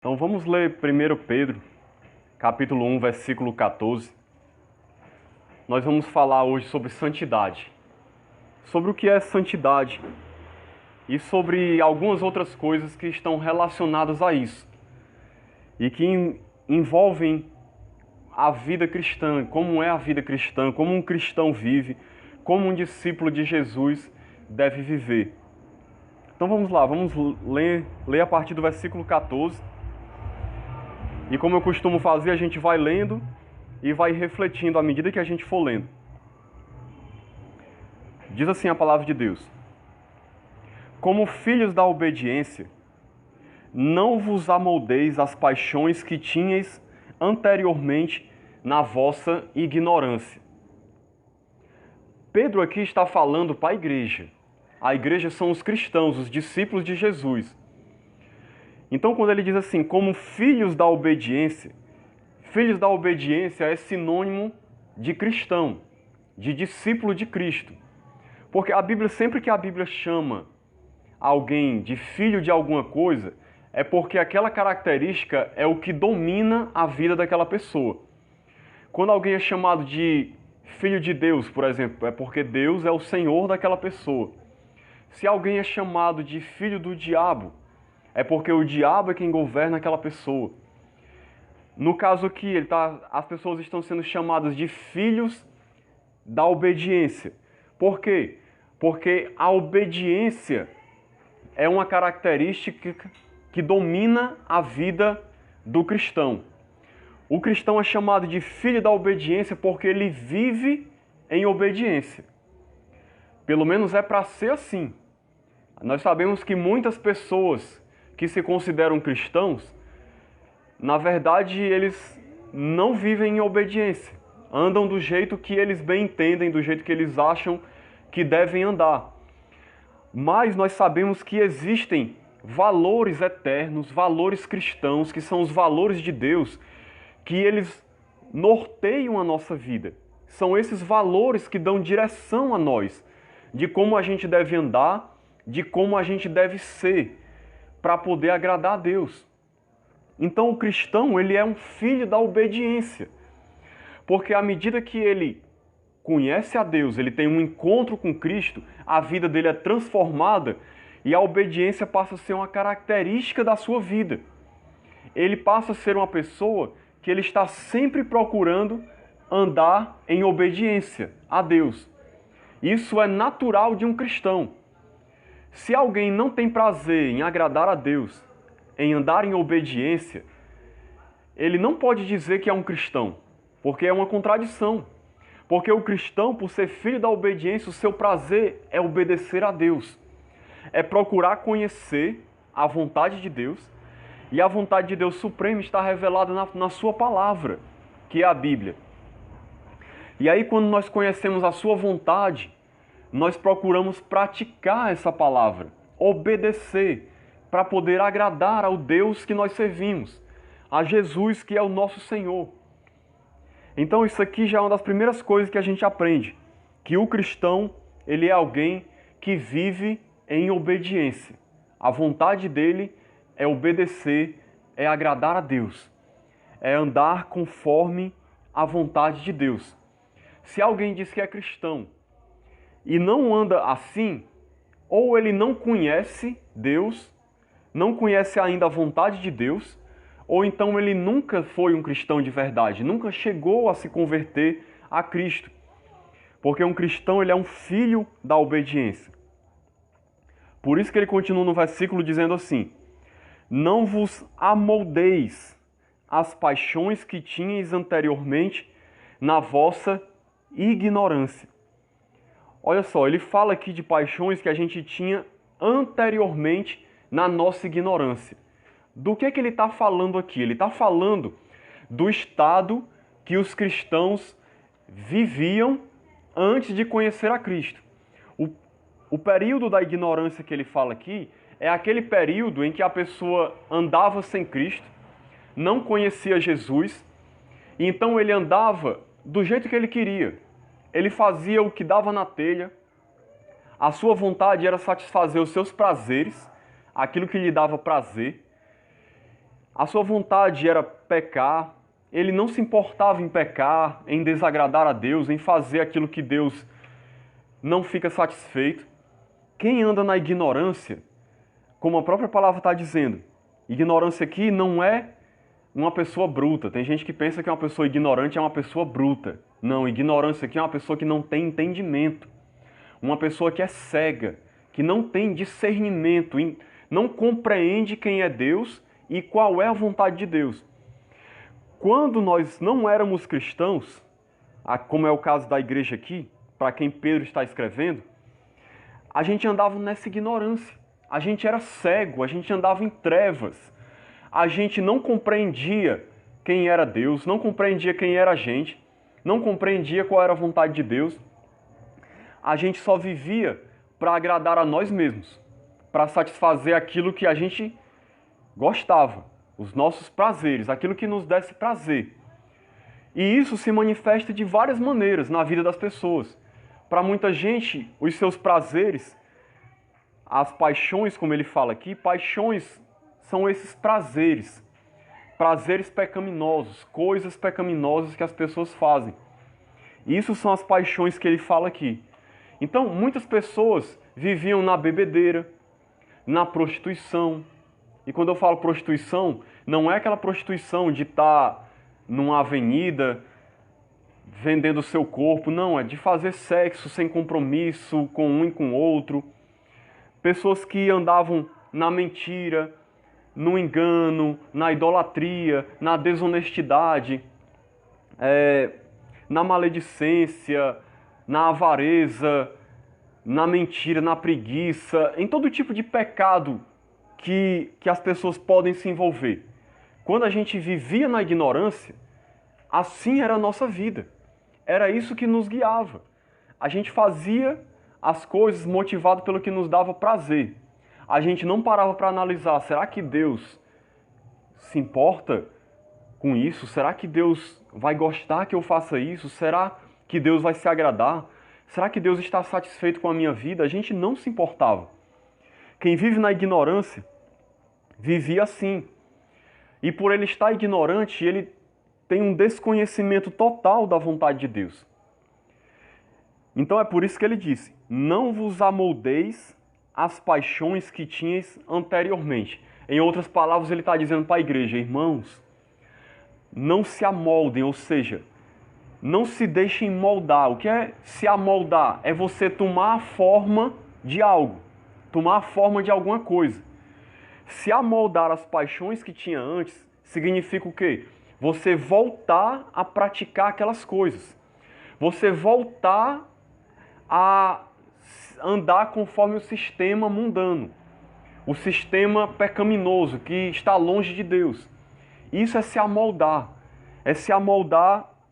Então vamos ler 1 Pedro, capítulo 1, versículo 14. Nós vamos falar hoje sobre santidade, sobre o que é santidade e sobre algumas outras coisas que estão relacionadas a isso e que envolvem a vida cristã, como é a vida cristã, como um cristão vive, como um discípulo de Jesus deve viver. Então vamos lá, vamos ler a partir do versículo 14. E como eu costumo fazer, a gente vai lendo e vai refletindo à medida que a gente for lendo. Diz assim a palavra de Deus: Como filhos da obediência, não vos amoldeis às paixões que tinhais anteriormente na vossa ignorância. Pedro aqui está falando para a igreja. A igreja são os cristãos, os discípulos de Jesus. Então, quando ele diz assim, como filhos da obediência é sinônimo de cristão, de discípulo de Cristo. Porque a Bíblia, sempre que a Bíblia chama alguém de filho de alguma coisa, é porque aquela característica é o que domina a vida daquela pessoa. Quando alguém é chamado de filho de Deus, por exemplo, é porque Deus é o Senhor daquela pessoa. Se alguém é chamado de filho do diabo, é porque o diabo é quem governa aquela pessoa. No caso aqui, as pessoas estão sendo chamadas de filhos da obediência. Por quê? Porque a obediência é uma característica que domina a vida do cristão. O cristão é chamado de filho da obediência porque ele vive em obediência. Pelo menos é para ser assim. Nós sabemos que muitas pessoas que se consideram cristãos, na verdade, eles não vivem em obediência. Andam do jeito que eles bem entendem, do jeito que eles acham que devem andar. Mas nós sabemos que existem valores eternos, valores cristãos, que são os valores de Deus, que eles norteiam a nossa vida. São esses valores que dão direção a nós, de como a gente deve andar, de como a gente deve ser, para poder agradar a Deus. Então o cristão, ele é um filho da obediência. Porque à medida que ele conhece a Deus, ele tem um encontro com Cristo, a vida dele é transformada e a obediência passa a ser uma característica da sua vida. Ele passa a ser uma pessoa que ele está sempre procurando andar em obediência a Deus. Isso é natural de um cristão. Se alguém não tem prazer em agradar a Deus, em andar em obediência, ele não pode dizer que é um cristão, porque é uma contradição. Porque o cristão, por ser filho da obediência, o seu prazer é obedecer a Deus. É procurar conhecer a vontade de Deus, e a vontade de Deus suprema está revelada na sua palavra, que é a Bíblia. E aí, quando nós conhecemos a sua vontade, nós procuramos praticar essa palavra, obedecer, para poder agradar ao Deus que nós servimos, a Jesus que é o nosso Senhor. Então isso aqui já é uma das primeiras coisas que a gente aprende, que o cristão, ele é alguém que vive em obediência. A vontade dele é obedecer, é agradar a Deus, é andar conforme a vontade de Deus. Se alguém diz que é cristão e não anda assim, ou ele não conhece Deus, não conhece ainda a vontade de Deus, ou então ele nunca foi um cristão de verdade, nunca chegou a se converter a Cristo. Porque um cristão, ele é um filho da obediência. Por isso que ele continua no versículo dizendo assim: Não vos amoldeis às paixões que tinhais anteriormente na vossa ignorância. Olha só, ele fala aqui de paixões que a gente tinha anteriormente na nossa ignorância. Do que ele está falando aqui? Ele está falando do estado que os cristãos viviam antes de conhecer a Cristo. O período da ignorância que ele fala aqui é aquele período em que a pessoa andava sem Cristo, não conhecia Jesus, e então ele andava do jeito que ele queria. Ele fazia o que dava na telha, a sua vontade era satisfazer os seus prazeres, aquilo que lhe dava prazer. A sua vontade era pecar, ele não se importava em pecar, em desagradar a Deus, em fazer aquilo que Deus não fica satisfeito. Quem anda na ignorância, como a própria palavra está dizendo, ignorância aqui não é uma pessoa bruta. Tem gente que pensa que uma pessoa ignorante é uma pessoa bruta. Não, ignorância aqui é uma pessoa que não tem entendimento. Uma pessoa que é cega, que não tem discernimento, não compreende quem é Deus e qual é a vontade de Deus. Quando nós não éramos cristãos, como é o caso da igreja aqui, para quem Pedro está escrevendo, a gente andava nessa ignorância. A gente era cego, a gente andava em trevas. A gente não compreendia quem era Deus, não compreendia quem era a gente, não compreendia qual era a vontade de Deus. A gente só vivia para agradar a nós mesmos, para satisfazer aquilo que a gente gostava, os nossos prazeres, aquilo que nos desse prazer. E isso se manifesta de várias maneiras na vida das pessoas. Para muita gente, os seus prazeres, as paixões, como ele fala aqui, paixões são esses prazeres, prazeres pecaminosos, coisas pecaminosas que as pessoas fazem. Isso são as paixões que ele fala aqui. Então, muitas pessoas viviam na bebedeira, na prostituição. E quando eu falo prostituição, não é aquela prostituição de estar numa avenida vendendo o seu corpo, não, é de fazer sexo sem compromisso com um e com o outro. Pessoas que andavam na mentira, no engano, na idolatria, na desonestidade, na maledicência, na avareza, na mentira, na preguiça, em todo tipo de pecado que as pessoas podem se envolver. Quando a gente vivia na ignorância, assim era a nossa vida. Era isso que nos guiava. A gente fazia as coisas motivado pelo que nos dava prazer. A gente não parava para analisar, será que Deus se importa com isso? Será que Deus vai gostar que eu faça isso? Será que Deus vai se agradar? Será que Deus está satisfeito com a minha vida? A gente não se importava. Quem vive na ignorância, vivia assim. E por ele estar ignorante, ele tem um desconhecimento total da vontade de Deus. Então é por isso que ele disse, não vos amoldeis às paixões que tinhas anteriormente. Em outras palavras, ele está dizendo para a igreja, irmãos, não se amoldem, ou seja, não se deixem moldar. O que é se amoldar? É você tomar a forma de algo, tomar a forma de alguma coisa. Se amoldar as paixões que tinha antes, significa o quê? Você voltar a praticar aquelas coisas. Você voltar a andar conforme o sistema mundano, o sistema pecaminoso que está longe de Deus. Isso é se amoldar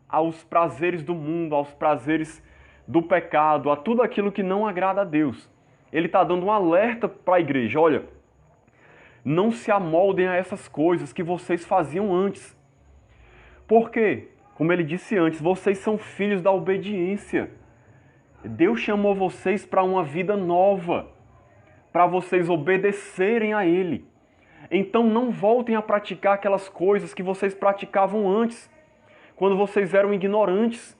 aos prazeres do mundo, aos prazeres do pecado, a tudo aquilo que não agrada a Deus. Ele está dando um alerta para a igreja, olha, não se amoldem a essas coisas que vocês faziam antes. Por quê? Como ele disse antes, vocês são filhos da obediência. Deus chamou vocês para uma vida nova, para vocês obedecerem a Ele. Então não voltem a praticar aquelas coisas que vocês praticavam antes, quando vocês eram ignorantes.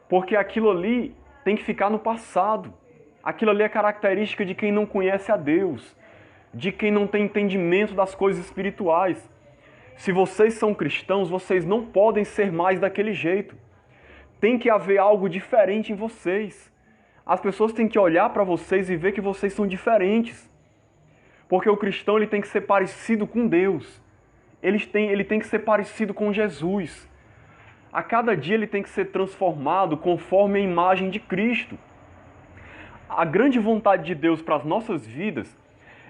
Porque aquilo ali tem que ficar no passado. Aquilo ali é característica de quem não conhece a Deus, de quem não tem entendimento das coisas espirituais. Se vocês são cristãos, vocês não podem ser mais daquele jeito. Tem que haver algo diferente em vocês. As pessoas têm que olhar para vocês e ver que vocês são diferentes. Porque o cristão ele tem que ser parecido com Deus. Ele tem que ser parecido com Jesus. A cada dia ele tem que ser transformado conforme a imagem de Cristo. A grande vontade de Deus para as nossas vidas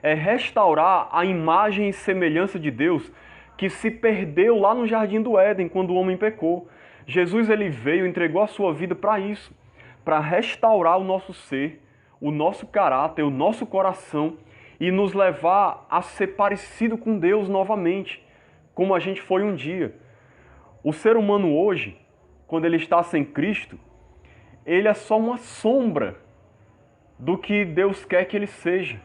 é restaurar a imagem e semelhança de Deus que se perdeu lá no Jardim do Éden, quando o homem pecou. Jesus ele veio, entregou a sua vida para isso, para restaurar o nosso ser, o nosso caráter, o nosso coração e nos levar a ser parecido com Deus novamente, como a gente foi um dia. O ser humano hoje, quando ele está sem Cristo, ele é só uma sombra do que Deus quer que ele seja.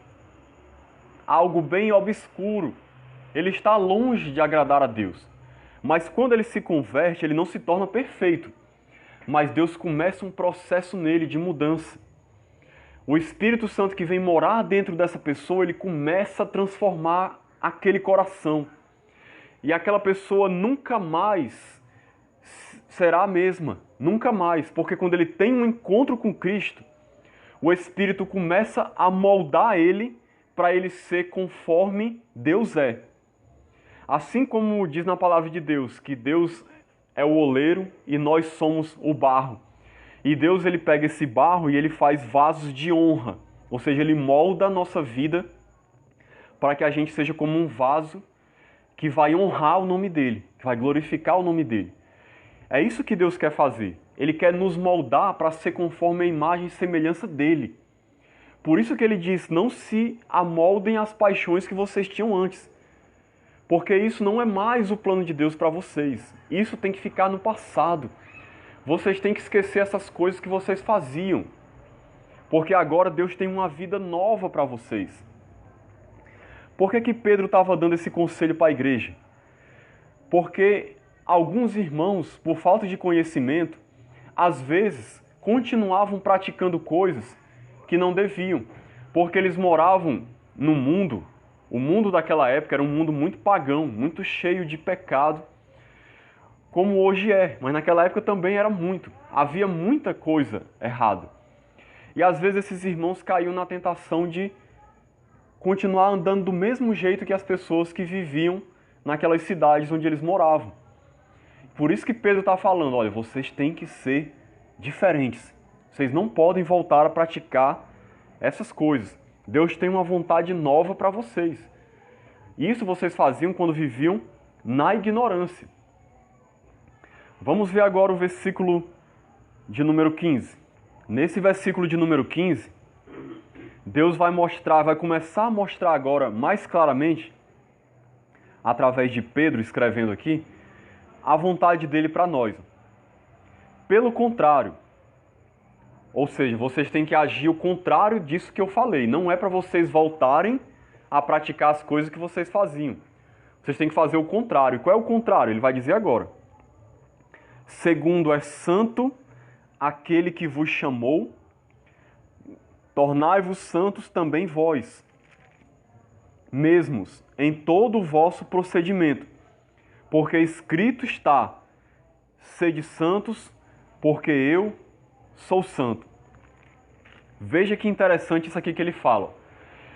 Algo bem obscuro, Ele está longe de agradar a Deus. Mas quando ele se converte, ele não se torna perfeito. Mas Deus começa um processo nele de mudança. O Espírito Santo que vem morar dentro dessa pessoa, ele começa a transformar aquele coração. E aquela pessoa nunca mais será a mesma. Nunca mais. Porque quando ele tem um encontro com Cristo, o Espírito começa a moldar ele para ele ser conforme Deus é. Assim como diz na palavra de Deus, que Deus é o oleiro e nós somos o barro. E Deus ele pega esse barro e ele faz vasos de honra. Ou seja, ele molda a nossa vida para que a gente seja como um vaso que vai honrar o nome dele, que vai glorificar o nome dele. É isso que Deus quer fazer. Ele quer nos moldar para ser conforme a imagem e semelhança dele. Por isso que ele diz, não se amoldem às paixões que vocês tinham antes. Porque isso não é mais o plano de Deus para vocês. Isso tem que ficar no passado. Vocês têm que esquecer essas coisas que vocês faziam. Porque agora Deus tem uma vida nova para vocês. Por que Pedro estava dando esse conselho para a igreja? Porque alguns irmãos, por falta de conhecimento, às vezes continuavam praticando coisas que não deviam. Porque eles moravam no mundo. O mundo daquela época era um mundo muito pagão, muito cheio de pecado, como hoje é, mas naquela época também era muito. Havia muita coisa errada. E às vezes esses irmãos caíam na tentação de continuar andando do mesmo jeito que as pessoas que viviam naquelas cidades onde eles moravam. Por isso que Pedro está falando, olha, vocês têm que ser diferentes. Vocês não podem voltar a praticar essas coisas. Deus tem uma vontade nova para vocês. Isso vocês faziam quando viviam na ignorância. Vamos ver agora o versículo de número 15. Nesse versículo de número 15, Deus vai começar a mostrar agora mais claramente, através de Pedro escrevendo aqui, a vontade dele para nós. Pelo contrário, ou seja, vocês têm que agir o contrário disso que eu falei. Não é para vocês voltarem a praticar as coisas que vocês faziam. Vocês têm que fazer o contrário. Qual é o contrário? Ele vai dizer agora. Segundo é santo aquele que vos chamou, tornai-vos santos também vós, mesmos, em todo o vosso procedimento. Porque escrito está, sede santos, porque eu sou santo. Veja que interessante isso aqui que ele fala.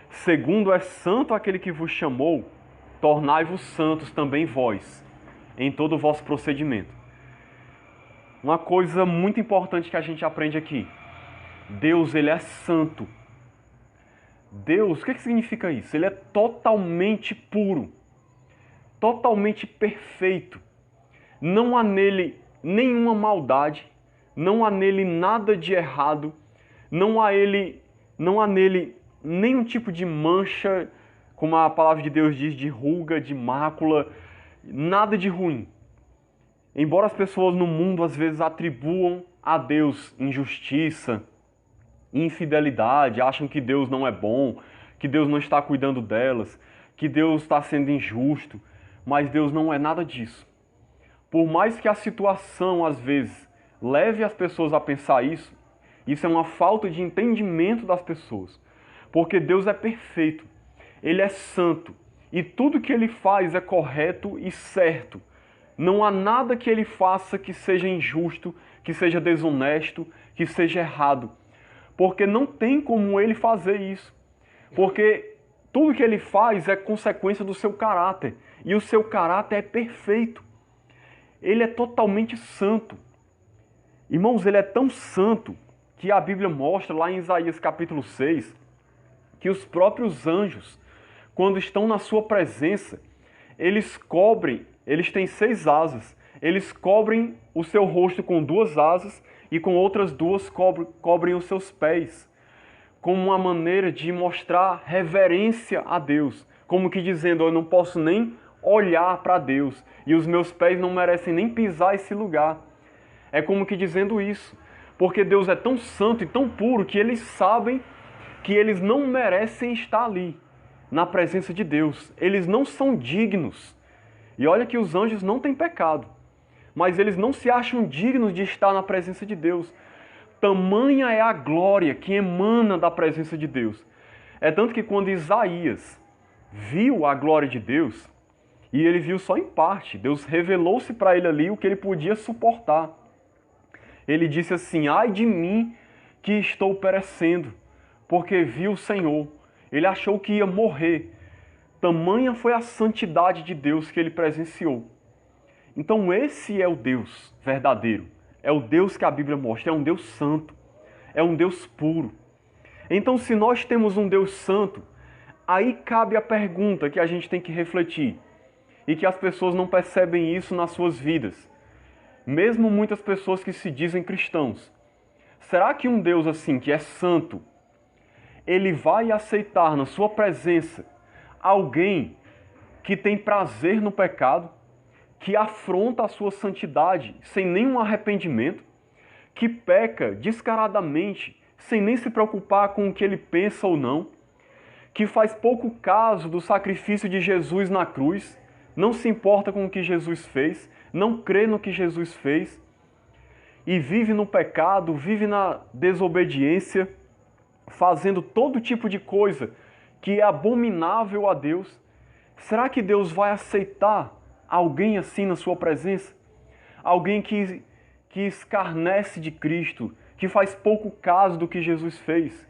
Segundo é santo aquele que vos chamou, tornai-vos santos também vós, em todo o vosso procedimento. Uma coisa muito importante que a gente aprende aqui. Deus, ele é santo. Deus, o que significa isso? Ele é totalmente puro. Totalmente perfeito. Não há nele nenhuma maldade. Não há nele nada de errado. Não há nele nenhum tipo de mancha, como a palavra de Deus diz, de ruga, de mácula. Nada de ruim. Embora as pessoas no mundo às vezes atribuam a Deus injustiça, infidelidade, acham que Deus não é bom, que Deus não está cuidando delas, que Deus está sendo injusto, mas Deus não é nada disso. Por mais que a situação às vezes leve as pessoas a pensar isso é uma falta de entendimento das pessoas, porque Deus é perfeito, Ele é santo e tudo que Ele faz é correto e certo. Não há nada que Ele faça que seja injusto, que seja desonesto, que seja errado. Porque não tem como Ele fazer isso. Porque tudo que Ele faz é consequência do seu caráter. E o seu caráter é perfeito. Ele é totalmente santo. Irmãos, Ele é tão santo que a Bíblia mostra lá em Isaías capítulo 6 que os próprios anjos, quando estão na sua presença, eles têm 6 asas, eles cobrem o seu rosto com 2 asas e com outras 2 cobrem os seus pés, como uma maneira de mostrar reverência a Deus, como que dizendo, eu não posso nem olhar para Deus e os meus pés não merecem nem pisar esse lugar. É como que dizendo isso, porque Deus é tão santo e tão puro que eles sabem que eles não merecem estar ali. na presença de Deus. Eles não são dignos. E olha que os anjos não têm pecado, mas eles não se acham dignos de estar na presença de Deus. Tamanha é a glória que emana da presença de Deus. É tanto que quando Isaías viu a glória de Deus, e ele viu só em parte, Deus revelou-se para ele ali o que ele podia suportar. Ele disse assim: ai de mim que estou perecendo, porque vi o Senhor. Ele achou que ia morrer. Tamanha foi a santidade de Deus que ele presenciou. Então esse é o Deus verdadeiro. É o Deus que a Bíblia mostra. É um Deus santo. É um Deus puro. Então, se nós temos um Deus santo, aí cabe a pergunta que a gente tem que refletir. E que as pessoas não percebem isso nas suas vidas. Mesmo muitas pessoas que se dizem cristãos. Será que um Deus assim, que é santo, ele vai aceitar na sua presença alguém que tem prazer no pecado, que afronta a sua santidade sem nenhum arrependimento, que peca descaradamente, sem nem se preocupar com o que ele pensa ou não, que faz pouco caso do sacrifício de Jesus na cruz, não se importa com o que Jesus fez, não crê no que Jesus fez, e vive no pecado, vive na desobediência, fazendo todo tipo de coisa que é abominável a Deus. Será que Deus vai aceitar alguém assim na sua presença? Alguém que escarnece de Cristo, que faz pouco caso do que Jesus fez,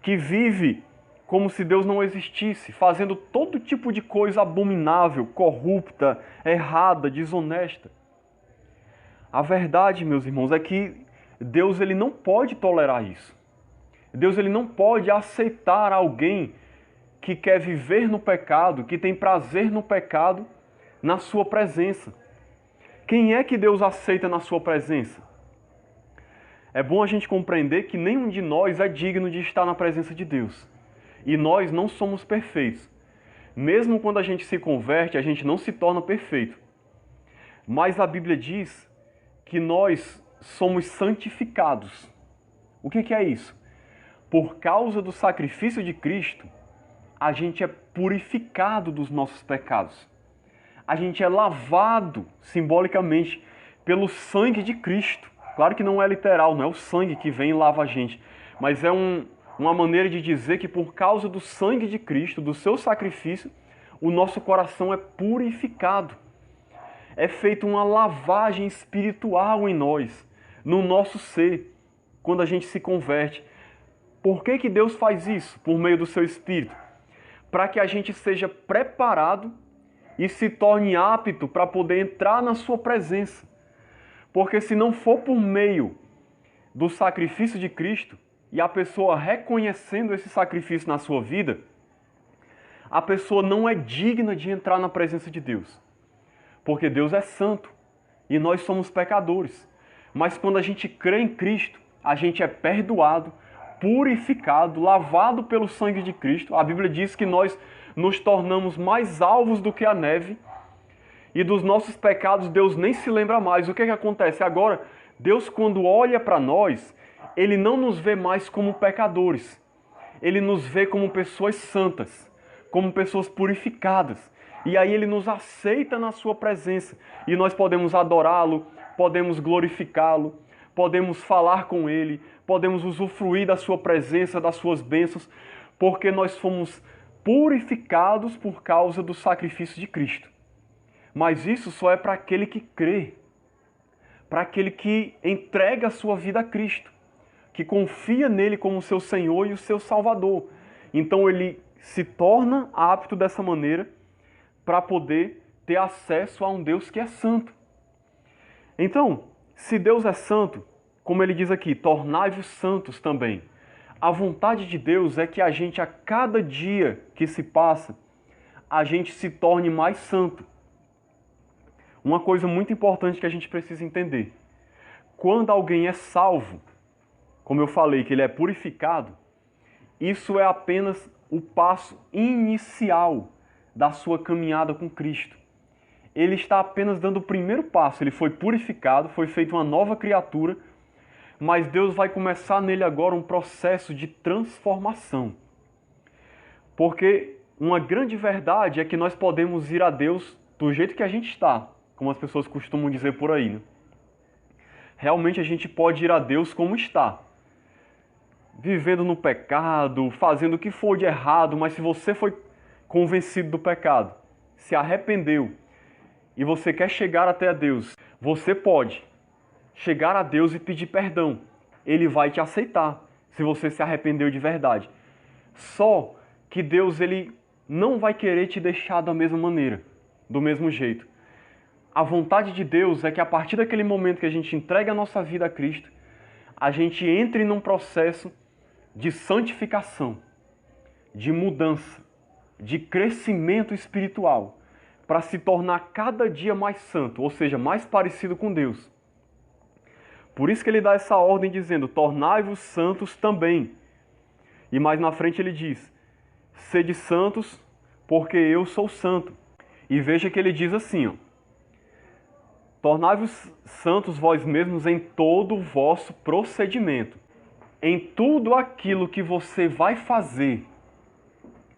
que vive como se Deus não existisse, fazendo todo tipo de coisa abominável, corrupta, errada, desonesta. A verdade, meus irmãos, é que Deus ele não pode tolerar isso. Deus ele não pode aceitar alguém que quer viver no pecado, que tem prazer no pecado, na sua presença. Quem é que Deus aceita na sua presença? É bom a gente compreender que nenhum de nós é digno de estar na presença de Deus. E nós não somos perfeitos. Mesmo quando a gente se converte, a gente não se torna perfeito. Mas a Bíblia diz que nós somos santificados. O que é isso? Por causa do sacrifício de Cristo, a gente é purificado dos nossos pecados. A gente é lavado simbolicamente pelo sangue de Cristo. Claro que não é literal, não é o sangue que vem e lava a gente, mas é uma maneira de dizer que por causa do sangue de Cristo, do seu sacrifício, o nosso coração é purificado. É feita uma lavagem espiritual em nós, no nosso ser, quando a gente se converte. Por que Deus faz isso? Por meio do seu Espírito. Para que a gente seja preparado e se torne apto para poder entrar na sua presença. Porque se não for por meio do sacrifício de Cristo, e a pessoa reconhecendo esse sacrifício na sua vida, a pessoa não é digna de entrar na presença de Deus. Porque Deus é santo e nós somos pecadores. Mas quando a gente crê em Cristo, a gente é perdoado, purificado, lavado pelo sangue de Cristo. A Bíblia diz que nós nos tornamos mais alvos do que a neve. E dos nossos pecados Deus nem se lembra mais. O que acontece? Agora, Deus quando olha para nós, Ele não nos vê mais como pecadores. Ele nos vê como pessoas santas, como pessoas purificadas. E aí Ele nos aceita na sua presença. E nós podemos adorá-lo, podemos glorificá-lo, podemos falar com Ele, podemos usufruir da sua presença, das suas bênçãos, porque nós fomos purificados por causa do sacrifício de Cristo. Mas isso só é para aquele que crê, para aquele que entrega a sua vida a Cristo, que confia nele como seu Senhor e o seu Salvador. Então ele se torna apto dessa maneira para poder ter acesso a um Deus que é santo. Então, se Deus é santo, como ele diz aqui, tornai-vos santos também. A vontade de Deus é que a gente, a cada dia que se passa, a gente se torne mais santo. Uma coisa muito importante que a gente precisa entender. Quando alguém é salvo, como eu falei, que ele é purificado, isso é apenas o passo inicial da sua caminhada com Cristo. Ele está apenas dando o primeiro passo. Ele foi purificado, foi feita uma nova criatura, mas Deus vai começar nele agora um processo de transformação. Porque Uma grande verdade é que nós podemos ir a Deus do jeito que a gente está, como as pessoas costumam dizer por aí, né? Realmente a gente pode ir a Deus como está, vivendo no pecado, fazendo o que for de errado, mas se você foi convencido do pecado, se arrependeu e você quer chegar até a Deus, você pode chegar a Deus e pedir perdão. Ele vai te aceitar, se você se arrependeu de verdade. Só que Deus, ele não vai querer te deixar da mesma maneira, do mesmo jeito. A vontade de Deus é que a partir daquele momento que a gente entrega a nossa vida a Cristo, a gente entre num processo de santificação, de mudança, de crescimento espiritual, para se tornar cada dia mais santo, ou seja, mais parecido com Deus. Por isso que ele dá essa ordem dizendo, tornai-vos santos também. E mais na frente ele diz, sede santos, porque eu sou santo. E veja que ele diz assim, ó, tornai-vos santos vós mesmos em todo o vosso procedimento. Em tudo aquilo que você vai fazer,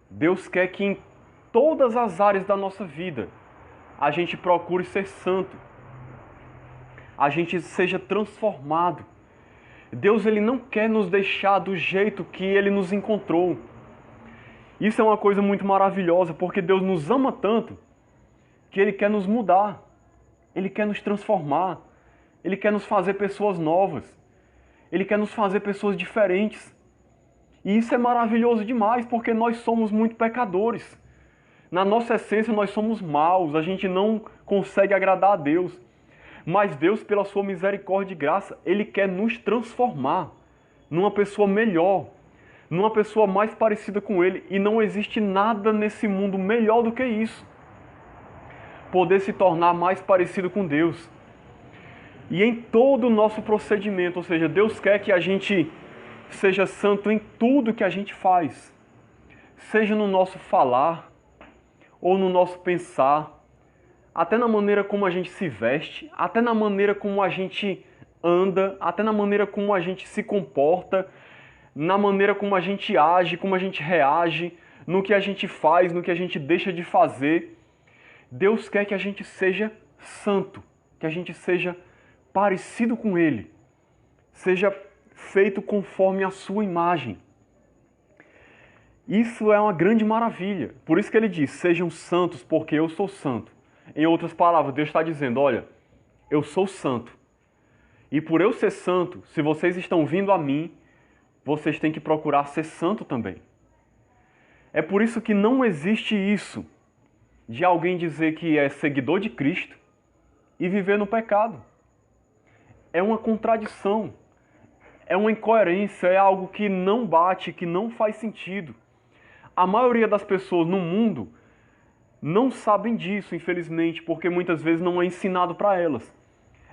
Deus quer que em todas as áreas da nossa vida a gente procure ser santo. A gente seja transformado. Deus, ele não quer nos deixar do jeito que ele nos encontrou. Isso é uma coisa muito maravilhosa, porque Deus nos ama tanto que ele quer nos mudar. Ele quer nos transformar. Ele quer nos fazer pessoas novas. Ele quer nos fazer pessoas diferentes. E isso é maravilhoso demais, porque nós somos muito pecadores. Na nossa essência, nós somos maus, a gente não consegue agradar a Deus. Mas Deus, pela sua misericórdia e graça, ele quer nos transformar numa pessoa melhor, numa pessoa mais parecida com ele. E não existe nada nesse mundo melhor do que isso. Poder se tornar mais parecido com Deus. E em todo o nosso procedimento, ou seja, Deus quer que a gente seja santo em tudo que a gente faz. Seja no nosso falar, ou no nosso pensar, até na maneira como a gente se veste, até na maneira como a gente anda, até na maneira como a gente se comporta, na maneira como a gente age, como a gente reage, no que a gente faz, no que a gente deixa de fazer. Deus quer que a gente seja santo, que a gente seja parecido com Ele, seja feito conforme a sua imagem. Isso é uma grande maravilha. Por isso que ele diz, sejam santos porque eu sou santo. Em outras palavras, Deus está dizendo, olha, eu sou santo. E por eu ser santo, se vocês estão vindo a mim, vocês têm que procurar ser santo também. É por isso que não existe isso de alguém dizer que é seguidor de Cristo e viver no pecado. É uma contradição, é uma incoerência, é algo que não bate, que não faz sentido. A maioria das pessoas no mundo não sabem disso, infelizmente, porque muitas vezes não é ensinado para elas.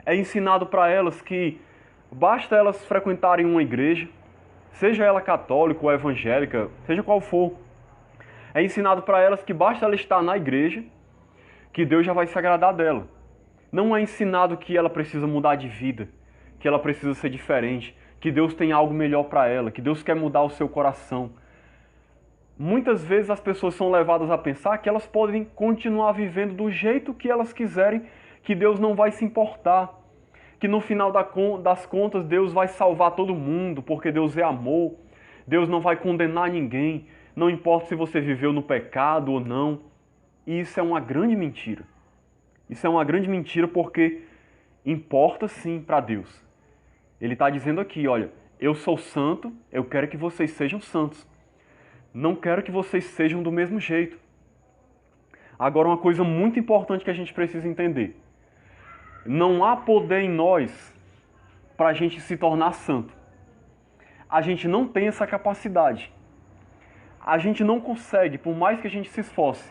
É ensinado para elas que basta elas frequentarem uma igreja, seja ela católica ou evangélica, seja qual for. É ensinado para elas que basta ela estar na igreja, que Deus já vai se agradar dela. Não é ensinado que ela precisa mudar de vida, que ela precisa ser diferente, que Deus tem algo melhor para ela, que Deus quer mudar o seu coração. Muitas vezes as pessoas são levadas a pensar que elas podem continuar vivendo do jeito que elas quiserem, que Deus não vai se importar, que no final das contas Deus vai salvar todo mundo, porque Deus é amor, Deus não vai condenar ninguém, não importa se você viveu no pecado ou não. E isso é uma grande mentira. Isso é uma grande mentira porque importa sim para Deus. Ele está dizendo aqui, olha, eu sou santo, eu quero que vocês sejam santos. Não quero que vocês sejam do mesmo jeito. Agora, uma coisa muito importante que a gente precisa entender. Não há poder em nós para a gente se tornar santo. A gente não tem essa capacidade. A gente não consegue, por mais que a gente se esforce.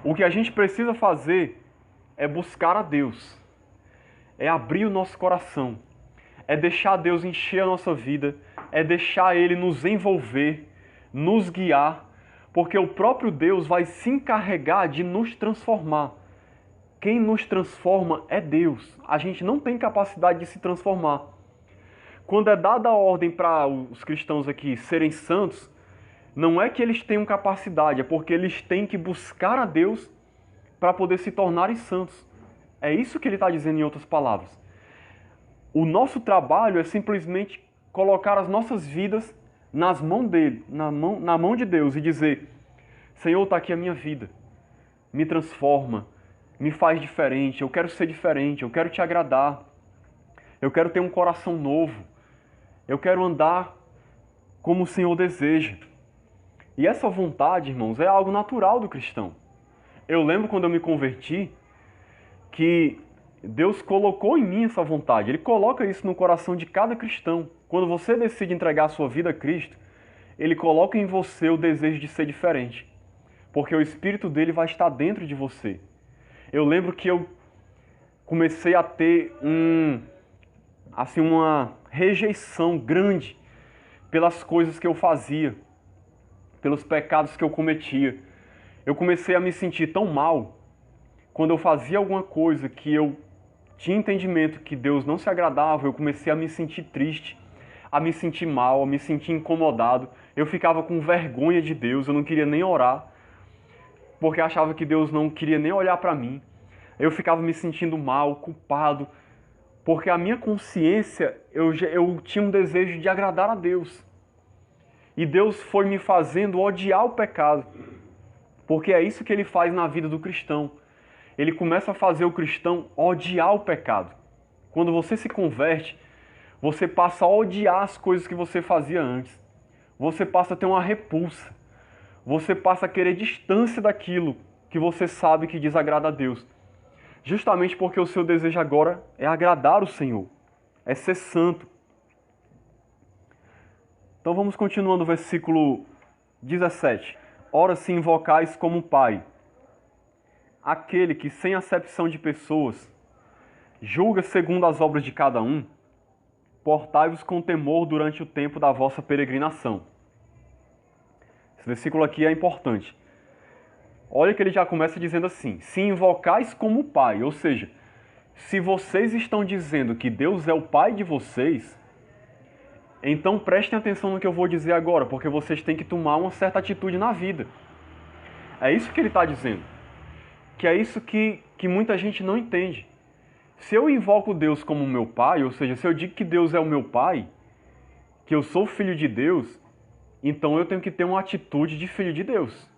O que a gente precisa fazer é buscar a Deus. É abrir o nosso coração. É deixar Deus encher a nossa vida. É deixar Ele nos envolver, nos guiar, porque o próprio Deus vai se encarregar de nos transformar. Quem nos transforma é Deus. A gente não tem capacidade de se transformar. Quando é dada a ordem para os cristãos aqui serem santos, Não é que eles tenham capacidade, é porque eles têm que buscar a Deus para poder se tornarem santos. É isso que ele está dizendo em outras palavras. O nosso trabalho é simplesmente colocar as nossas vidas nas mãos dele, na mão de Deus e dizer: Senhor, está aqui a minha vida, me transforma, me faz diferente, eu quero ser diferente, eu quero te agradar, eu quero ter um coração novo, eu quero andar como o Senhor deseja. E essa vontade, irmãos, é algo natural do cristão. Eu lembro quando eu me converti que Deus colocou em mim essa vontade. Ele coloca isso no coração de cada cristão. Quando você decide entregar a sua vida a Cristo, Ele coloca em você o desejo de ser diferente. Porque o Espírito dele vai estar dentro de você. Eu lembro que eu comecei a ter uma rejeição grande pelas coisas que eu fazia, pelos pecados que eu cometia. Eu comecei a me sentir tão mal quando eu fazia alguma coisa que eu tinha entendimento que Deus não se agradava. Eu comecei a me sentir triste, a me sentir mal, a me sentir incomodado. Eu ficava com vergonha de Deus, eu não queria nem orar, porque achava que Deus não queria nem olhar para mim. Eu ficava me sentindo mal, culpado, porque a minha consciência, eu tinha um desejo de agradar a Deus. E Deus foi me fazendo odiar o pecado, porque é isso que Ele faz na vida do cristão. Ele começa a fazer o cristão odiar o pecado. Quando você se converte, você passa a odiar as coisas que você fazia antes. Você passa a ter uma repulsa. Você passa a querer distância daquilo que você sabe que desagrada a Deus. Justamente porque o seu desejo agora é agradar o Senhor, é ser santo. Então vamos continuando no versículo 17. Ora, se invocais como Pai, aquele que sem acepção de pessoas julga segundo as obras de cada um, portai-vos com temor durante o tempo da vossa peregrinação. Esse versículo aqui é importante. Olha que ele já começa dizendo assim: se invocais como Pai, ou seja, se vocês estão dizendo que Deus é o Pai de vocês, então prestem atenção no que eu vou dizer agora, porque vocês têm que tomar uma certa atitude na vida. É isso que ele está dizendo. Que é isso que muita gente não entende. Se eu invoco Deus como meu Pai, ou seja, se eu digo que Deus é o meu Pai, que eu sou filho de Deus, então eu tenho que ter uma atitude de filho de Deus.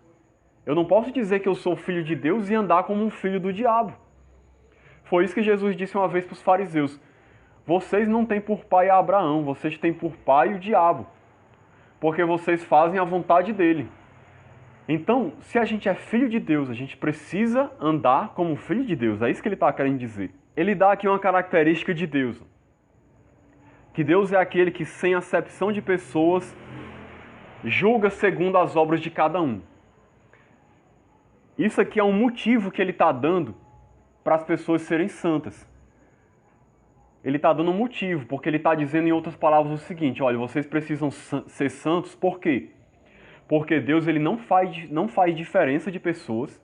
Eu não posso dizer que eu sou filho de Deus e andar como um filho do diabo. Foi isso que Jesus disse uma vez para os fariseus: vocês não têm por pai a Abraão, vocês têm por pai o diabo, porque vocês fazem a vontade dele. Então, se a gente é filho de Deus, a gente precisa andar como filho de Deus. É isso que ele está querendo dizer. Ele dá aqui uma característica de Deus. Que Deus é aquele que, sem acepção de pessoas, julga segundo as obras de cada um. Isso aqui é um motivo que ele está dando para as pessoas serem santas. Ele está dando um motivo, porque ele está dizendo em outras palavras o seguinte: olha, vocês precisam ser santos, por quê? Porque Deus ele não faz diferença de pessoas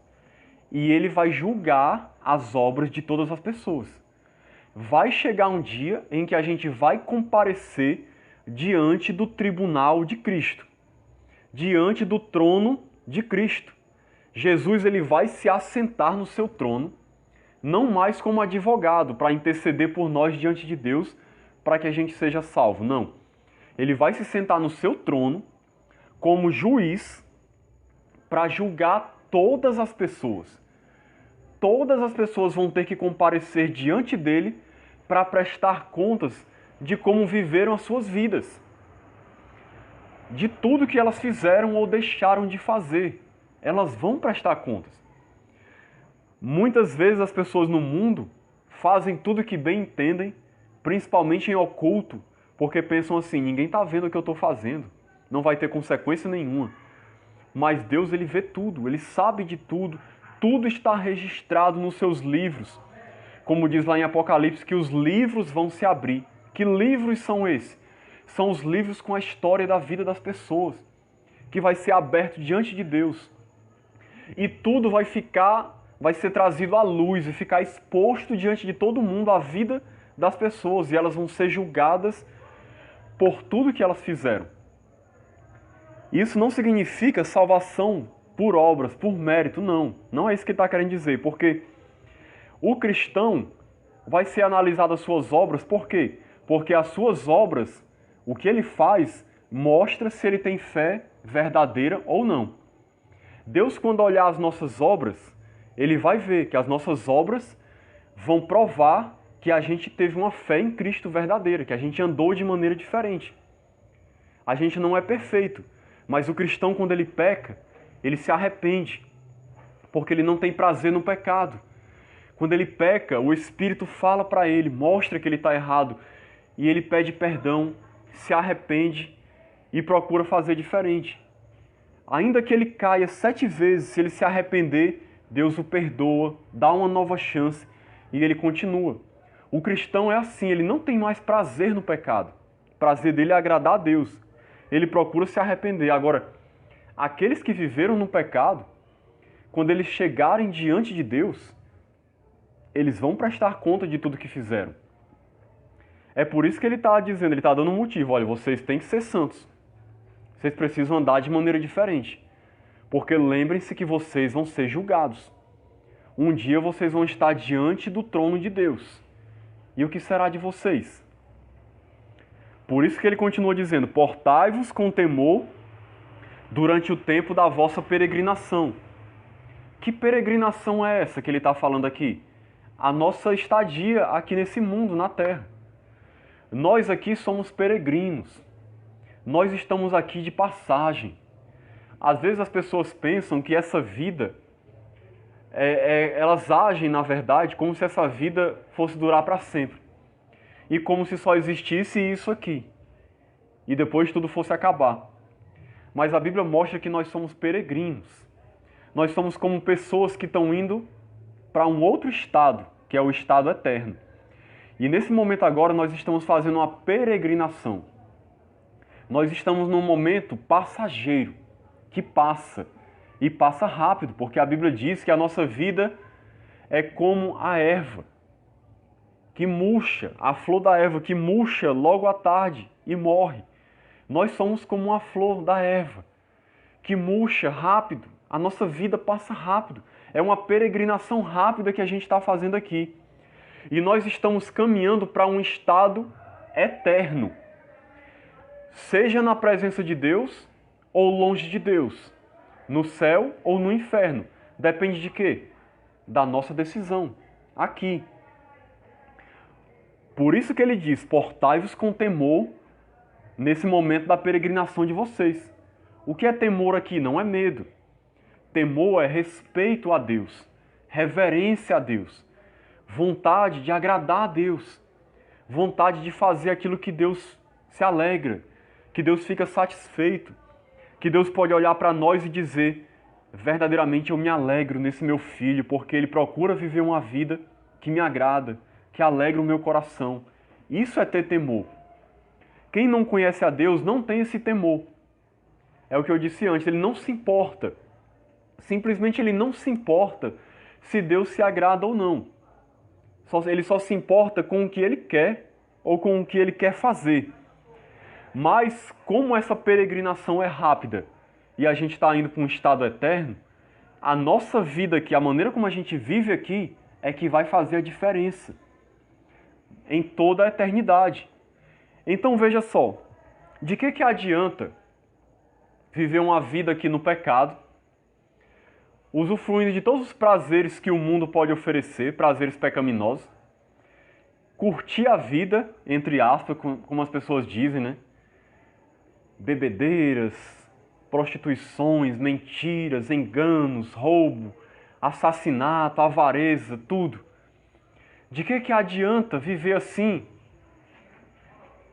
e ele vai julgar as obras de todas as pessoas. Vai chegar um dia em que a gente vai comparecer diante do tribunal de Cristo, diante do trono de Cristo. Jesus ele vai se assentar no seu trono, não mais como advogado para interceder por nós diante de Deus para que a gente seja salvo, não. Ele vai se sentar no seu trono como juiz para julgar todas as pessoas. Todas as pessoas vão ter que comparecer diante dele para prestar contas de como viveram as suas vidas, de tudo que elas fizeram ou deixaram de fazer. Elas vão prestar contas. Muitas vezes as pessoas no mundo fazem tudo que bem entendem, principalmente em oculto, porque pensam assim: ninguém está vendo o que eu estou fazendo, não vai ter consequência nenhuma. Mas Deus ele vê tudo, ele sabe de tudo, tudo está registrado nos seus livros. Como diz lá em Apocalipse, que os livros vão se abrir. Que livros são esses? São os livros com a história da vida das pessoas, que vai ser aberto diante de Deus. E tudo vai ser trazido à luz e ficar exposto diante de todo mundo a vida das pessoas. E elas vão ser julgadas por tudo que elas fizeram. Isso não significa salvação por obras, por mérito, não. Não é isso que está querendo dizer, porque o cristão vai ser analisado as suas obras, por quê? Porque as suas obras, o que ele faz, mostra se ele tem fé verdadeira ou não. Deus, quando olhar as nossas obras, ele vai ver que as nossas obras vão provar que a gente teve uma fé em Cristo verdadeira, que a gente andou de maneira diferente. A gente não é perfeito, mas o cristão, quando ele peca, ele se arrepende, porque ele não tem prazer no pecado. Quando ele peca, o Espírito fala para ele, mostra que ele está errado, e ele pede perdão, se arrepende e procura fazer diferente. Ainda que ele caia 7 vezes, se ele se arrepender, Deus o perdoa, dá uma nova chance e ele continua. O cristão é assim, ele não tem mais prazer no pecado. O prazer dele é agradar a Deus. Ele procura se arrepender. Agora, aqueles que viveram no pecado, quando eles chegarem diante de Deus, eles vão prestar conta de tudo que fizeram. É por isso que ele está dizendo, ele está dando um motivo. Olha, vocês têm que ser santos. Vocês precisam andar de maneira diferente. Porque lembrem-se que vocês vão ser julgados. Um dia vocês vão estar diante do trono de Deus. E o que será de vocês? Por isso que ele continua dizendo, portai-vos com temor durante o tempo da vossa peregrinação. Que peregrinação é essa que ele está falando aqui? A nossa estadia aqui nesse mundo, na Terra. Nós aqui somos peregrinos. Nós estamos aqui de passagem. Às vezes as pessoas pensam que essa vida, elas agem, na verdade, como se essa vida fosse durar para sempre. E como se só existisse isso aqui. E depois tudo fosse acabar. Mas a Bíblia mostra que nós somos peregrinos. Nós somos como pessoas que estão indo para um outro estado, que é o estado eterno. E nesse momento agora nós estamos fazendo uma peregrinação. Nós estamos num momento passageiro, que passa, e passa rápido, porque a Bíblia diz que a nossa vida é como a erva, que murcha, a flor da erva, que murcha logo à tarde e morre. Nós somos como uma flor da erva, que murcha rápido, a nossa vida passa rápido. É uma peregrinação rápida que a gente está fazendo aqui. E nós estamos caminhando para um estado eterno. Seja na presença de Deus ou longe de Deus. No céu ou no inferno. Depende de quê? Da nossa decisão. Aqui. Por isso que ele diz, portai-vos com temor nesse momento da peregrinação de vocês. O que é temor aqui? Não é medo. Temor é respeito a Deus, reverência a Deus, vontade de agradar a Deus, vontade de fazer aquilo que Deus se alegra, que Deus fica satisfeito, que Deus pode olhar para nós e dizer, verdadeiramente eu me alegro nesse meu filho, porque ele procura viver uma vida que me agrada, que alegra o meu coração. Isso é ter temor. Quem não conhece a Deus não tem esse temor. É o que eu disse antes, ele não se importa. Simplesmente ele não se importa se Deus se agrada ou não. Ele só se importa com o que ele quer ou com o que ele quer fazer. Mas como essa peregrinação é rápida e a gente está indo para um estado eterno, a nossa vida aqui, a maneira como a gente vive aqui, é que vai fazer a diferença em toda a eternidade. Então veja só, de que adianta viver uma vida aqui no pecado, usufruindo de todos os prazeres que o mundo pode oferecer, prazeres pecaminosos, curtir a vida, entre aspas, como as pessoas dizem, né? Bebedeiras, prostituições, mentiras, enganos, roubo, assassinato, avareza, tudo. De que adianta viver assim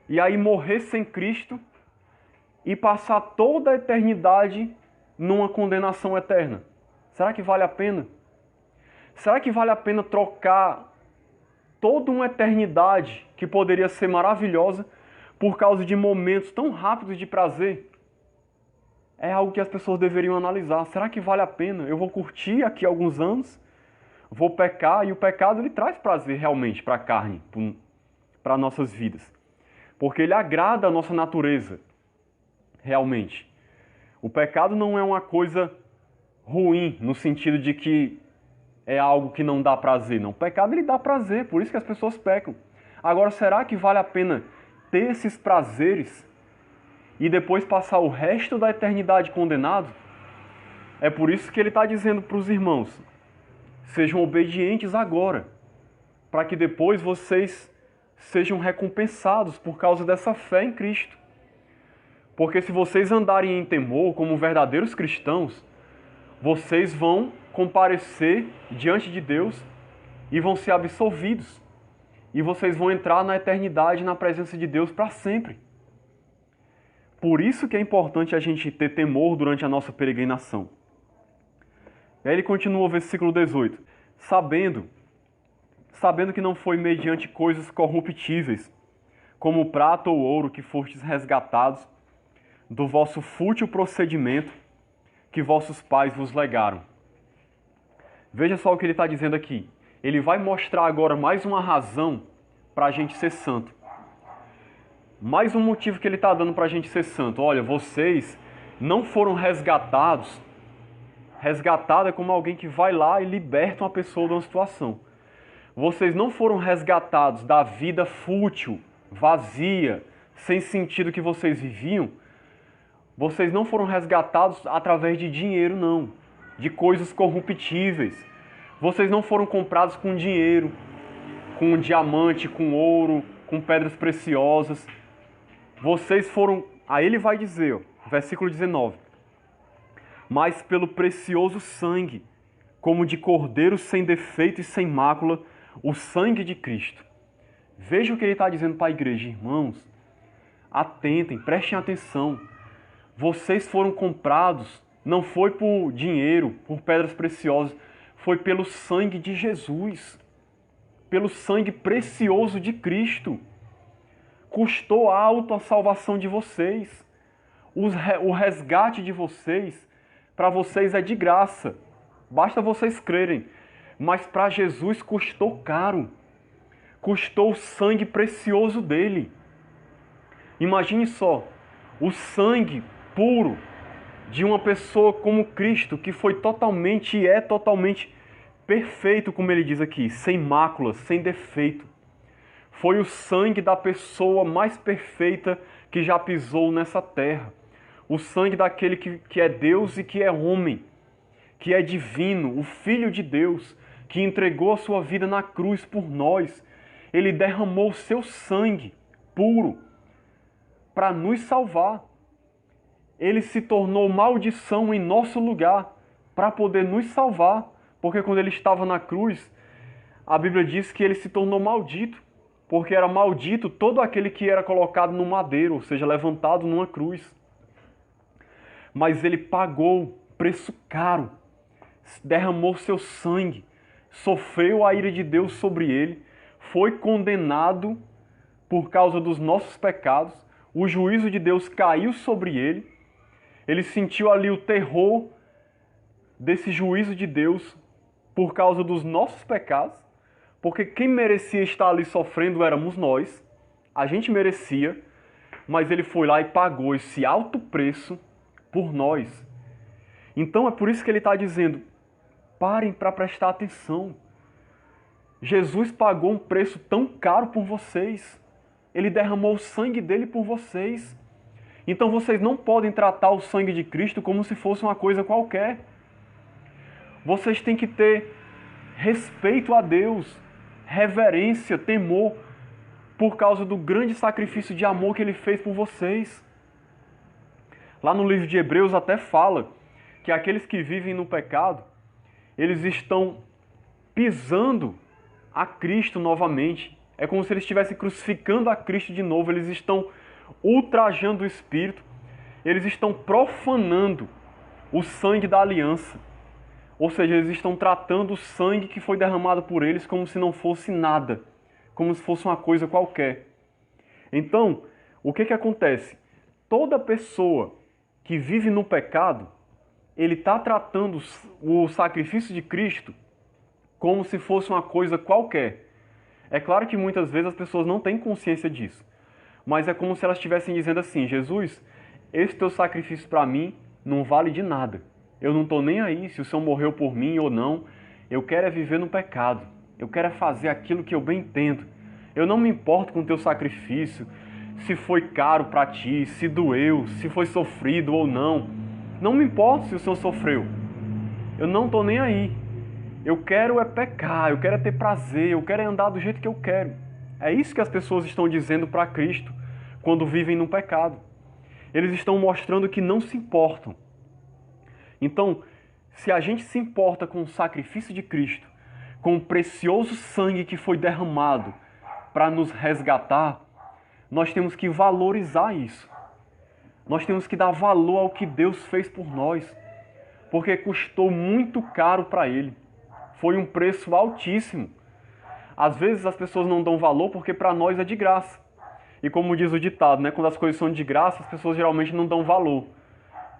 e aí morrer sem Cristo e passar toda a eternidade numa condenação eterna? Será que vale a pena? Será que vale a pena trocar toda uma eternidade que poderia ser maravilhosa por causa de momentos tão rápidos de prazer? É algo que as pessoas deveriam analisar. Será que vale a pena? Eu vou curtir aqui alguns anos, vou pecar, e o pecado ele traz prazer realmente para a carne, para nossas vidas. Porque ele agrada a nossa natureza, realmente. O pecado não é uma coisa ruim, no sentido de que é algo que não dá prazer. Não, o pecado ele dá prazer, por isso que as pessoas pecam. Agora, será que vale a pena ter esses prazeres e depois passar o resto da eternidade condenado? É por isso que ele está dizendo para os irmãos, sejam obedientes agora, para que depois vocês sejam recompensados por causa dessa fé em Cristo. Porque se vocês andarem em temor como verdadeiros cristãos, vocês vão comparecer diante de Deus e vão ser absolvidos. E vocês vão entrar na eternidade, na presença de Deus para sempre. Por isso que é importante a gente ter temor durante a nossa peregrinação. E aí ele continua o versículo 18. Sabendo que não foi mediante coisas corruptíveis, como prata ou ouro, que fostes resgatados do vosso fútil procedimento que vossos pais vos legaram. Veja só o que ele está dizendo aqui. Ele vai mostrar agora mais uma razão para a gente ser santo. Mais um motivo que ele está dando para a gente ser santo. Olha, vocês não foram resgatados. Resgatado é como alguém que vai lá e liberta uma pessoa de uma situação. Vocês não foram resgatados da vida fútil, vazia, sem sentido que vocês viviam. Vocês não foram resgatados através de dinheiro, não. De coisas corruptíveis. Vocês não foram comprados com dinheiro, com diamante, com ouro, com pedras preciosas. Vocês foram... Aí ele vai dizer, ó, versículo 19. Mas pelo precioso sangue, como de cordeiro sem defeito e sem mácula, o sangue de Cristo. Veja o que ele está dizendo para a igreja. Irmãos, atentem, prestem atenção. Vocês foram comprados, não foi por dinheiro, por pedras preciosas, foi pelo sangue de Jesus, pelo sangue precioso de Cristo. Custou alto a salvação de vocês. O resgate de vocês, para vocês é de graça. Basta vocês crerem. Mas para Jesus custou caro. Custou o sangue precioso dele. Imagine só, o sangue puro de uma pessoa como Cristo, que foi totalmente e é totalmente perfeito, como ele diz aqui, sem máculas, sem defeito. Foi o sangue da pessoa mais perfeita que já pisou nessa terra. O sangue daquele que é Deus e que é homem, que é divino, o Filho de Deus, que entregou a sua vida na cruz por nós. Ele derramou o seu sangue puro para nos salvar. Ele se tornou maldição em nosso lugar para poder nos salvar. Porque quando ele estava na cruz, a Bíblia diz que ele se tornou maldito. Porque era maldito todo aquele que era colocado no madeiro, ou seja, levantado numa cruz. Mas ele pagou preço caro, derramou seu sangue, sofreu a ira de Deus sobre ele, foi condenado por causa dos nossos pecados, o juízo de Deus caiu sobre ele, ele sentiu ali o terror desse juízo de Deus por causa dos nossos pecados, porque quem merecia estar ali sofrendo éramos nós, a gente merecia, mas ele foi lá e pagou esse alto preço por nós. Então é por isso que ele está dizendo, parem para prestar atenção. Jesus pagou um preço tão caro por vocês. Ele derramou o sangue dele por vocês. Então vocês não podem tratar o sangue de Cristo como se fosse uma coisa qualquer. Vocês têm que ter respeito a Deus, reverência, temor, por causa do grande sacrifício de amor que ele fez por vocês. Lá no livro de Hebreus até fala que aqueles que vivem no pecado, eles estão pisando a Cristo novamente. É como se eles estivessem crucificando a Cristo de novo. Eles estão ultrajando o Espírito. Eles estão profanando o sangue da aliança. Ou seja, eles estão tratando o sangue que foi derramado por eles como se não fosse nada. Como se fosse uma coisa qualquer. Então, o que acontece? Toda pessoa que vive no pecado, ele está tratando o sacrifício de Cristo como se fosse uma coisa qualquer. É claro que muitas vezes as pessoas não têm consciência disso, mas é como se elas estivessem dizendo assim, Jesus, esse teu sacrifício para mim não vale de nada. Eu não estou nem aí se o Senhor morreu por mim ou não. Eu quero é viver no pecado. Eu quero é fazer aquilo que eu bem entendo. Eu não me importo com o teu sacrifício, se foi caro para ti, se doeu, se foi sofrido ou não. Não me importa se o Senhor sofreu. Eu não estou nem aí. Eu quero é pecar, eu quero é ter prazer, eu quero é andar do jeito que eu quero. É isso que as pessoas estão dizendo para Cristo quando vivem no pecado. Eles estão mostrando que não se importam. Então, se a gente se importa com o sacrifício de Cristo, com o precioso sangue que foi derramado para nos resgatar, nós temos que valorizar isso. Nós temos que dar valor ao que Deus fez por nós, porque custou muito caro para Ele. Foi um preço altíssimo. Às vezes as pessoas não dão valor porque para nós é de graça. E como diz o ditado, né? Quando as coisas são de graça, as pessoas geralmente não dão valor.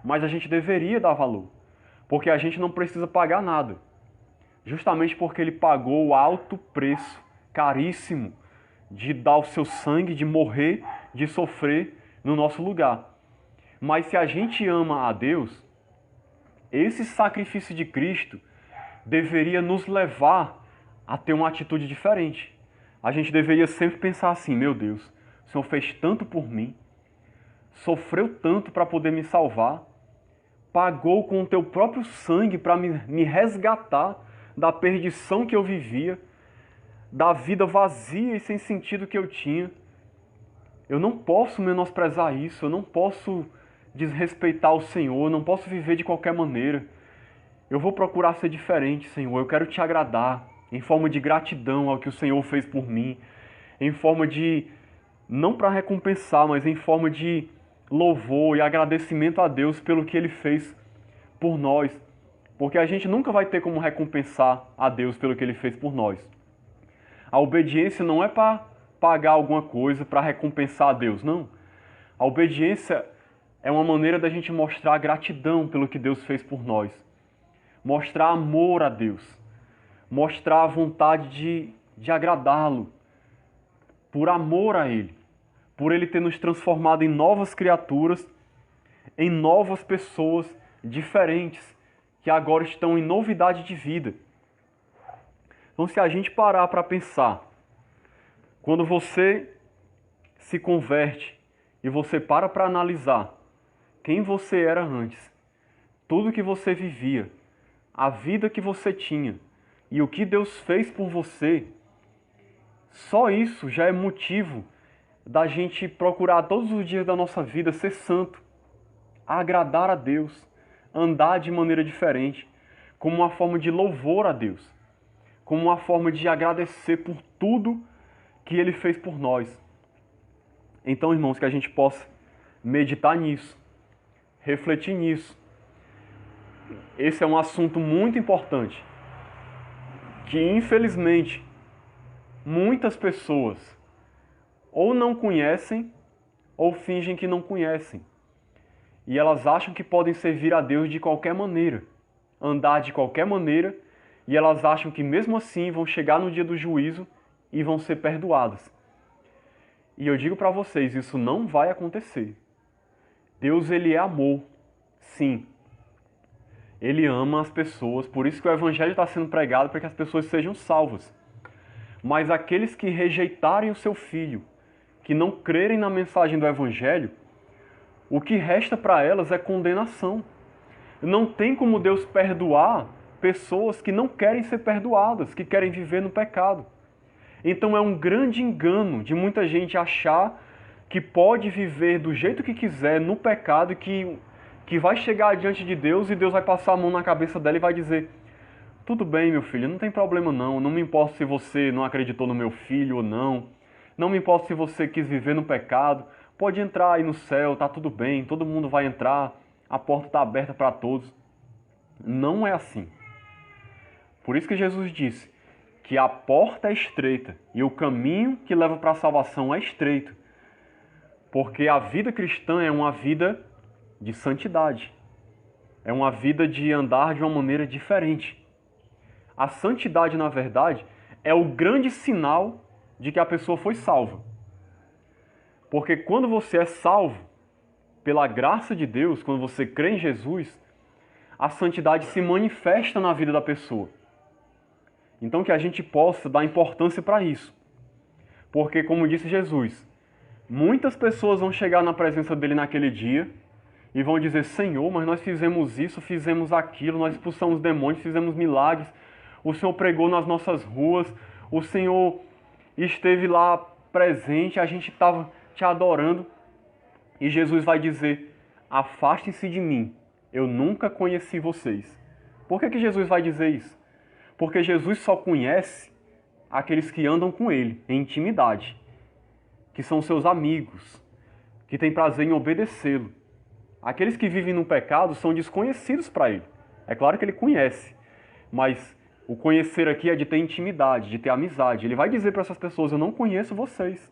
Mas a gente deveria dar valor, porque a gente não precisa pagar nada. Justamente porque Ele pagou o alto preço, caríssimo, de dar o seu sangue, de morrer, de sofrer no nosso lugar. Mas se a gente ama a Deus, esse sacrifício de Cristo deveria nos levar a ter uma atitude diferente. A gente deveria sempre pensar assim: meu Deus, o Senhor fez tanto por mim, sofreu tanto para poder me salvar, pagou com o teu próprio sangue para me resgatar da perdição que eu vivia, da vida vazia e sem sentido que eu tinha. Eu não posso menosprezar isso, eu não posso desrespeitar o Senhor, eu não posso viver de qualquer maneira. Eu vou procurar ser diferente, Senhor. Eu quero te agradar em forma de gratidão ao que o Senhor fez por mim, em forma de, não para recompensar, mas em forma de louvor e agradecimento a Deus pelo que Ele fez por nós. Porque a gente nunca vai ter como recompensar a Deus pelo que Ele fez por nós. A obediência não é para pagar alguma coisa, para recompensar a Deus, não. A obediência é uma maneira da gente mostrar gratidão pelo que Deus fez por nós. Mostrar amor a Deus, mostrar a vontade de agradá-lo, por amor a Ele, por Ele ter nos transformado em novas criaturas, em novas pessoas diferentes, que agora estão em novidade de vida. Então, se a gente parar para pensar, quando você se converte e você para analisar quem você era antes, tudo que você vivia, a vida que você tinha e o que Deus fez por você, só isso já é motivo da gente procurar todos os dias da nossa vida ser santo, agradar a Deus, andar de maneira diferente, como uma forma de louvor a Deus, como uma forma de agradecer por tudo que Ele fez por nós. Então, irmãos, que a gente possa meditar nisso, refletir nisso. Esse é um assunto muito importante, que infelizmente muitas pessoas ou não conhecem ou fingem que não conhecem. E elas acham que podem servir a Deus de qualquer maneira, andar de qualquer maneira, e elas acham que mesmo assim vão chegar no dia do juízo e vão ser perdoadas. E eu digo para vocês, isso não vai acontecer. Deus, Ele é amor, sim. Ele ama as pessoas, por isso que o Evangelho está sendo pregado para que as pessoas sejam salvas. Mas aqueles que rejeitarem o seu Filho, que não crerem na mensagem do Evangelho, o que resta para elas é condenação. Não tem como Deus perdoar pessoas que não querem ser perdoadas, que querem viver no pecado. Então é um grande engano de muita gente achar que pode viver do jeito que quiser no pecado, que vai chegar diante de Deus e Deus vai passar a mão na cabeça dela e vai dizer: tudo bem, meu filho, não tem problema não me importa se você não acreditou no meu filho ou não me importa se você quis viver no pecado, pode entrar aí no céu, tá tudo bem, todo mundo vai entrar, a porta está aberta para todos. Não é assim. Por isso que Jesus disse que a porta é estreita e o caminho que leva para a salvação é estreito. Porque a vida cristã é uma vida de santidade. É uma vida de andar de uma maneira diferente. A santidade, na verdade, é o grande sinal de que a pessoa foi salva. Porque quando você é salvo pela graça de Deus, quando você crê em Jesus, a santidade se manifesta na vida da pessoa. Então que a gente possa dar importância para isso. Porque, como disse Jesus, muitas pessoas vão chegar na presença dele naquele dia e vão dizer: Senhor, mas nós fizemos isso, fizemos aquilo, nós expulsamos demônios, fizemos milagres, o Senhor pregou nas nossas ruas, o Senhor esteve lá presente, a gente estava te adorando. E Jesus vai dizer: afastem-se de mim, eu nunca conheci vocês. Por que Jesus vai dizer isso? Porque Jesus só conhece aqueles que andam com ele em intimidade, que são seus amigos, que têm prazer em obedecê-lo. Aqueles que vivem no pecado são desconhecidos para ele. É claro que ele conhece, mas o conhecer aqui é de ter intimidade, de ter amizade. Ele vai dizer para essas pessoas: eu não conheço vocês.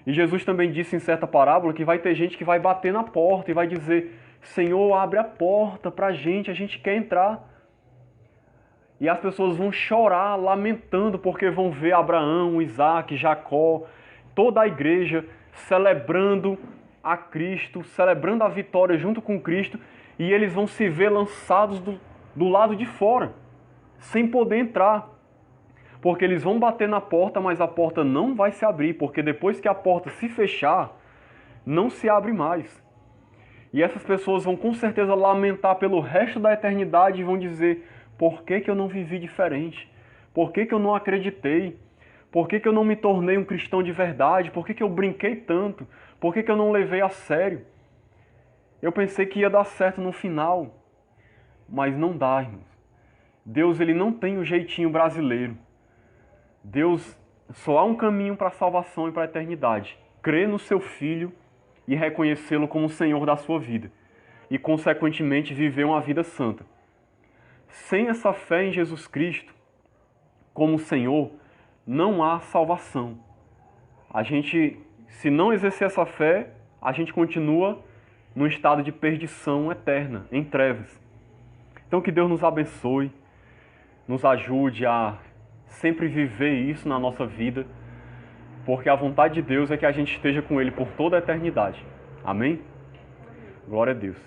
E Jesus também disse em certa parábola que vai ter gente que vai bater na porta e vai dizer: Senhor, abre a porta para a gente quer entrar. E as pessoas vão chorar, lamentando, porque vão ver Abraão, Isaac, Jacó, toda a igreja celebrando a Cristo, celebrando a vitória junto com Cristo, e eles vão se ver lançados do lado de fora, sem poder entrar. Porque eles vão bater na porta, mas a porta não vai se abrir, porque depois que a porta se fechar, não se abre mais. E essas pessoas vão com certeza lamentar pelo resto da eternidade e vão dizer: por que eu não vivi diferente? Por que eu não acreditei? Por que eu não me tornei um cristão de verdade? Por que eu brinquei tanto? Por que eu não levei a sério? Eu pensei que ia dar certo no final, mas não dá, irmãos. Deus, ele não tem o jeitinho brasileiro. Deus, só há um caminho para a salvação e para a eternidade: crer no seu Filho e reconhecê-lo como o Senhor da sua vida. E, consequentemente, viver uma vida santa. Sem essa fé em Jesus Cristo como Senhor, não há salvação. A gente, se não exercer essa fé, a gente continua num estado de perdição eterna, em trevas. Então que Deus nos abençoe, nos ajude a sempre viver isso na nossa vida, porque a vontade de Deus é que a gente esteja com Ele por toda a eternidade. Amém? Glória a Deus.